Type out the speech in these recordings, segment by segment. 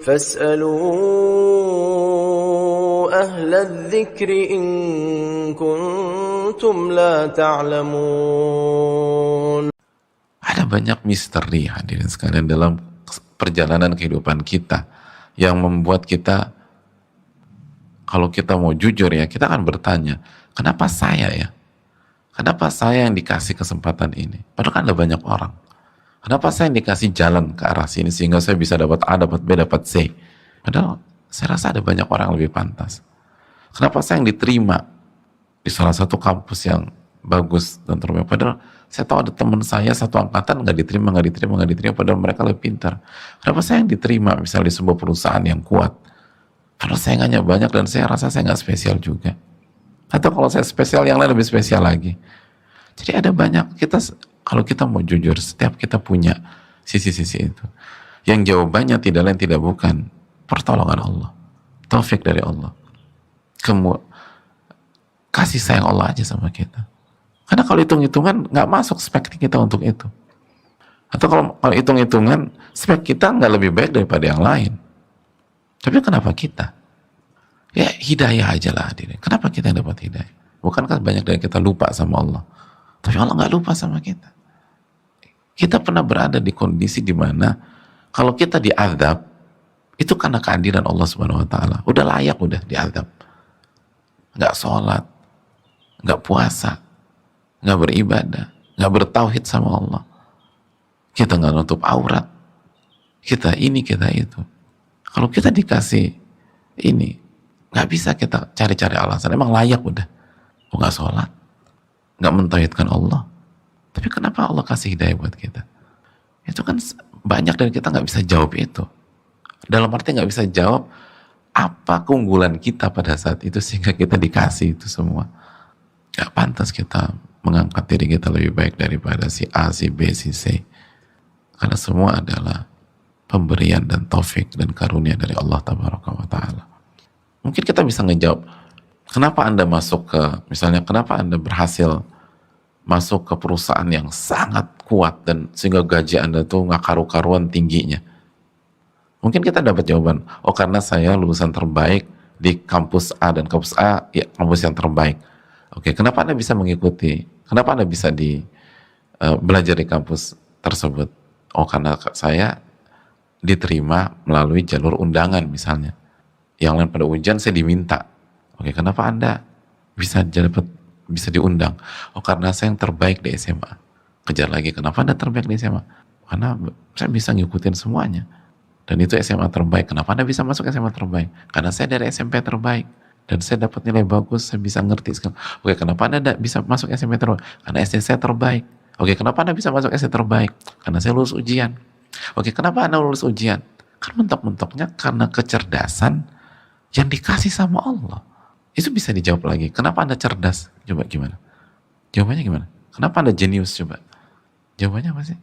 فاسألوا أهل الذكر إن كنتم لا تعلمون. Ada banyak misteri hadirin sekalian dalam perjalanan kehidupan kita yang membuat kita, kalau kita mau jujur ya, kita akan bertanya, kenapa saya ya? Kenapa saya yang dikasih kesempatan ini? Padahal kan ada banyak orang. Kenapa saya yang dikasih jalan ke arah sini sehingga saya bisa dapat A, dapat B, dapat C? Padahal saya rasa ada banyak orang yang lebih pantas. Kenapa saya yang diterima di salah satu kampus yang bagus dan terbaik? Padahal saya tahu ada teman saya satu angkatan nggak diterima, padahal mereka lebih pintar. Kenapa saya yang diterima misalnya di sebuah perusahaan yang kuat? Padahal saya nggak banyak dan saya rasa saya nggak spesial juga. Atau kalau saya spesial, yang lain lebih spesial lagi. Jadi ada banyak, kita kalau kita mau jujur, setiap kita punya sisi-sisi itu. Yang jawabannya tidak lain tidak bukan pertolongan Allah, taufik dari Allah, kasih sayang Allah aja sama kita. Karena kalau hitung-hitungan nggak masuk spek kita untuk itu. Atau kalau hitung-hitungan spek kita nggak lebih baik daripada yang lain. Tapi kenapa kita? Ya hidayah aja lah hadirin. Kenapa kita dapat hidayah? Bukankah banyak dari kita lupa sama Allah? Tapi Allah nggak lupa sama kita. Kita pernah berada di kondisi di mana kalau kita diazab itu karena keadilan Allah Subhanahu Wa Taala. Udah layak udah diazab. Nggak sholat, nggak puasa, nggak beribadah, nggak bertauhid sama Allah. Kita nggak nutup aurat. Kita ini, kita itu. Kalau kita dikasih ini, nggak bisa kita cari-cari alasan. Emang layak udah. Nggak sholat, nggak mentauhidkan Allah. Tapi kenapa Allah kasih hidayah buat kita? Itu kan banyak dari kita nggak bisa jawab itu. Dalam arti nggak bisa jawab apa keunggulan kita pada saat itu sehingga kita dikasih itu semua. Nggak pantas kita mengangkat diri kita lebih baik daripada si A, si B, si C. Karena semua adalah pemberian dan taufik dan karunia dari Allah Tabaraka wa Ta'ala. Mungkin kita bisa ngejawab, kenapa Anda masuk ke, misalnya kenapa Anda berhasil masuk ke perusahaan yang sangat kuat dan sehingga gaji Anda tuh nggak karu-karuan tingginya. Mungkin kita dapat jawaban, oh karena saya lulusan terbaik di kampus A dan kampus A ya kampus yang terbaik. Oke, kenapa Anda bisa mengikuti? Kenapa Anda bisa belajar di kampus tersebut? Oh karena saya diterima melalui jalur undangan misalnya. Yang lain pada ujian saya diminta. Oke, kenapa Anda bisa diundang? Oh karena saya yang terbaik di SMA. Kejar lagi, kenapa Anda terbaik di SMA? Karena saya bisa ngikutin semuanya. Dan itu SMA terbaik. Kenapa Anda bisa masuk SMA terbaik? Karena saya dari SMP terbaik. Dan saya dapat nilai bagus, saya bisa ngerti sekarang. Oke, kenapa Anda bisa masuk SMP terbaik? Karena SD saya terbaik. Oke, kenapa Anda bisa masuk SD terbaik? Karena saya lulus ujian. Oke, kenapa Anda lulus ujian? Kan mentok-mentoknya karena kecerdasan yang dikasih sama Allah. Itu bisa dijawab lagi. Kenapa Anda cerdas? Coba gimana? Jawabannya gimana? Kenapa Anda jenius? Coba. Jawabannya apa sih?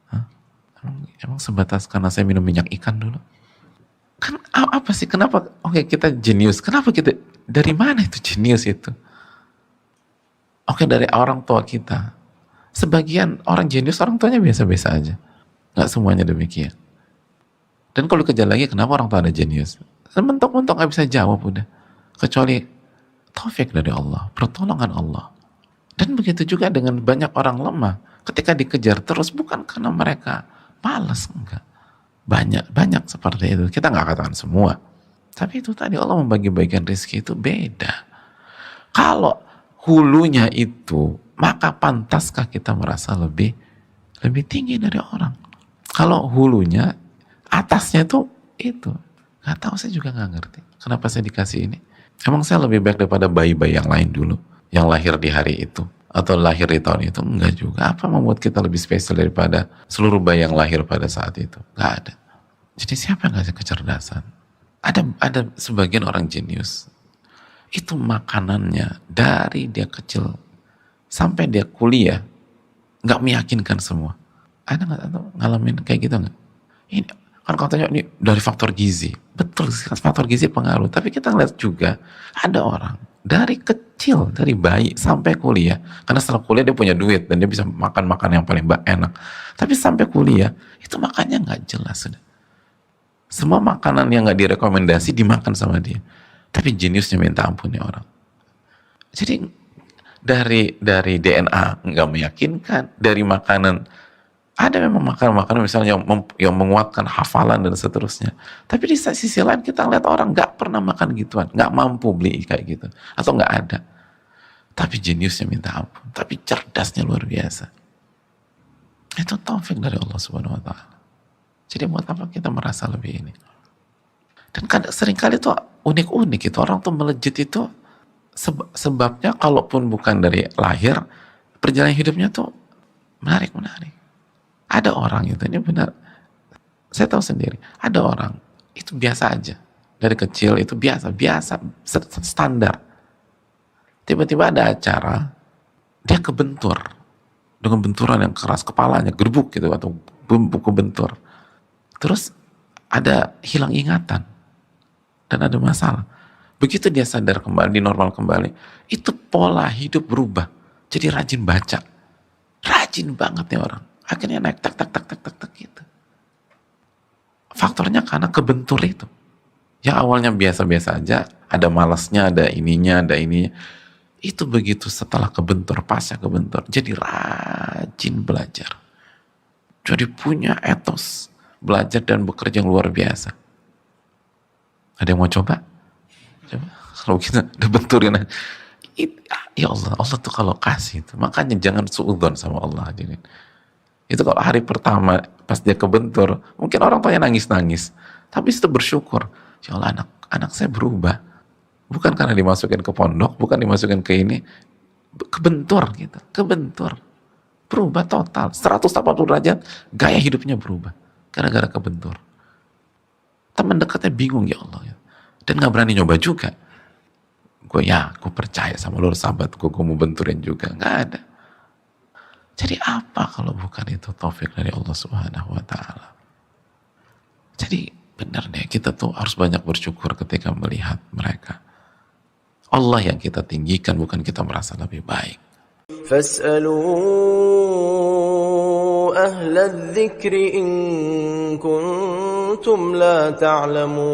Hah? Emang sebatas karena saya minum minyak ikan dulu? Kan apa sih? Kenapa? Oke, kita jenius. Kenapa kita? Dari mana itu jenius itu? Oke, dari orang tua kita. Sebagian orang jenius, orang tuanya biasa-biasa aja. Nggak semuanya demikian. Dan kalau dikejar lagi, kenapa orang tua ada jenius? Mentok-mentok nggak bisa jawab udah. Kecuali taufik dari Allah, pertolongan Allah. Dan begitu juga dengan banyak orang lemah. Ketika dikejar terus, bukan karena mereka malas, enggak. Banyak seperti itu. Kita nggak katakan semua. Tapi itu tadi Allah membagi-bagikan rezeki itu beda. Kalau hulunya itu, maka pantaskah kita merasa lebih tinggi dari orang? Kalau hulunya, atasnya itu. Nggak tahu, saya juga nggak ngerti. Kenapa saya dikasih ini? Emang saya lebih baik daripada bayi-bayi yang lain dulu, yang lahir di hari itu, atau lahir di tahun itu? Enggak juga. Apa membuat kita lebih spesial daripada seluruh bayi yang lahir pada saat itu? Nggak ada. Jadi siapa yang ngasih kecerdasan? Ada sebagian orang jenius. Itu makanannya dari dia kecil sampai dia kuliah nggak meyakinkan semua. Ada nggak ngalamin kayak gitu nggak? Ini kan katanya ini dari faktor gizi. Betul, faktor gizi pengaruh. Tapi kita lihat juga ada orang dari kecil, dari bayi sampai kuliah. Karena setelah kuliah dia punya duit dan dia bisa makan yang paling enak. Tapi sampai kuliah itu makannya nggak jelas sudah. Semua makanan yang nggak direkomendasi dimakan sama dia. Tapi jeniusnya minta ampun ya orang. Jadi dari DNA nggak meyakinkan, dari makanan ada memang makanan-makanan misalnya yang menguatkan hafalan dan seterusnya. Tapi di sisi lain kita lihat orang nggak pernah makan gituan, nggak mampu beli kayak gitu, atau nggak ada. Tapi jeniusnya minta ampun, tapi cerdasnya luar biasa. Itu taufik dari Allah Subhanahu Wa Taala. Jadi buat apa kita merasa lebih ini? Dan seringkali tuh unik-unik itu orang tuh melejit itu sebabnya kalaupun bukan dari lahir, perjalanan hidupnya tuh menarik. Ada orang itu, ini benar, saya tahu sendiri, ada orang itu biasa aja, dari kecil itu biasa, standar. Tiba-tiba ada acara, dia kebentur, dengan benturan yang keras, kepalanya gerbuk gitu, atau buku bentur. Terus ada hilang ingatan, dan ada masalah. Begitu dia sadar kembali, normal kembali, itu pola hidup berubah, jadi rajin baca, rajin banget nih orang. Akhirnya naik tak gitu. Faktornya karena kebentur itu. Yang awalnya biasa-biasa aja, ada malasnya, ada ininya. Itu begitu setelah kebentur, pasca kebentur, jadi rajin belajar. Jadi punya etos belajar dan bekerja yang luar biasa. Ada yang mau coba? Kalau kita udah benturin, ya Allah tuh kalau kasih itu, makanya jangan suudzon sama Allah. Jadi itu kalau hari pertama pas dia kebentur, mungkin orang tuanya nangis, tapi itu bersyukur, ya Allah anak saya berubah, bukan karena dimasukin ke pondok, bukan dimasukin ke ini, kebentur, berubah total 180 derajat, gaya hidupnya berubah gara-gara kebentur. Teman dekatnya bingung, ya Allah, dan nggak berani nyoba juga. Gue percaya sama lo, sahabat gue mau benturin juga, nggak ada. Jadi apa kalau bukan itu taufik dari Allah Subhanahu Wa Taala? Jadi benar deh, kita tuh harus banyak bersyukur ketika melihat mereka. Allah yang kita tinggikan, bukan kita merasa lebih baik. Fas'alu ahla dzikri in kuntum la ta'lamun.